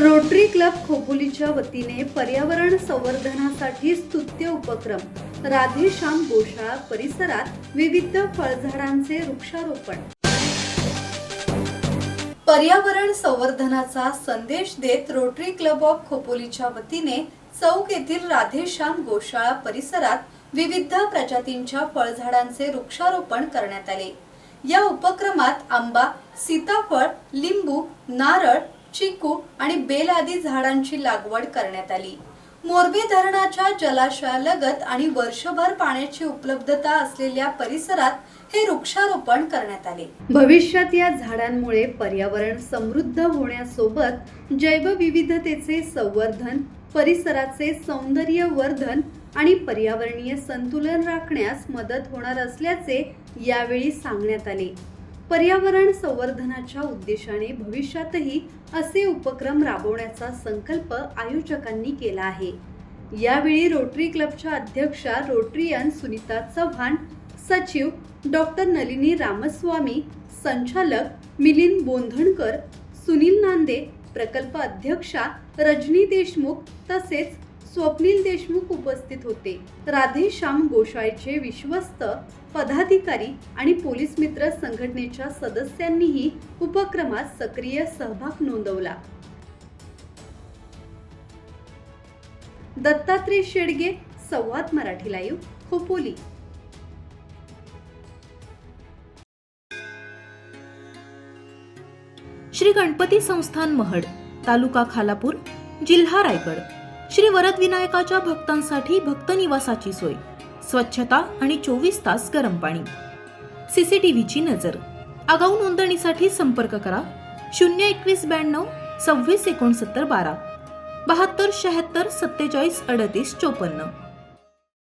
Rotary club खोपोलीच्या वतीने पर्यावरण संवर्धनासाठी स्तुत्य उपक्रम राधेश्याम गोशाळा परिसरात विविध फळझाडांचे वृक्षारोपण। पर्यावरण संवर्धनाचा संदेश देत रोटरी क्लब ऑफ खोपोलीच्या वतीने चौक येथील राधेश्याम गोशाळा परिसरात विविध प्रजातींच्या फळझाडांचे वृक्षारोपण करण्यात आले। या उपक्रमात आंबा, सीताफळ, लिंबू, नारळ, चिकू आणि बेल आदी झाडांची लागवड करण्यात आली। मोरबी धरणाच्या जलाशयालगत आणि वर्षभर पाण्याची उपलब्धता असलेल्या परिसरात हे वृक्षारोपण करण्यात आले। भविष्यात या झाडांमुळे पर्यावरण समृद्ध होण्यासोबत जैवविविधतेचे संवर्धन, परिसराचे सौंदर्यवर्धन आणि पर्यावरणीय संतुलन राखण्यास मदत होणार असल्याचे यावेळी सांगण्यात आले। पर्यावरण संवर्धनाच्या उद्देशाने भविष्यातही असे उपक्रम राबवण्याचा संकल्प आयोजकांनी केला आहे। यावेळी रोटरी क्लबच्या अध्यक्षा रोटरीयन सुनीता चव्हाण, सचिव डॉक्टर नलिनी रामस्वामी, संचालक मिलिंद बोंधणकर, सुनील नांदे, प्रकल्प अध्यक्षा रजनी देशमुख तसेच स्वप्नील देशमुख उपस्थित होते। राधेश्याम गोशाळेचे विश्वस्त पदाधिकारी आणि पोलीस मित्र संघटनेच्या सदस्यांनीही उपक्रमात सक्रिय सहभाग नोंदवला। दत्तात्रय शेडगे, संवाद मराठी लाईव्ह, खोपोली। श्री गणपती संस्थान महड, तालुका खालापूर, जिल्हा रायगड। श्री वरद विनायकाच्या भक्तांसाठी भक्त निवासाची सोय, स्वच्छता आणि 24 तास गरम पाणी, सीसीटीव्हीची नजर। आगाऊ नोंदणीसाठी संपर्क करा 02192 26 69 12 72 76 47 38 54।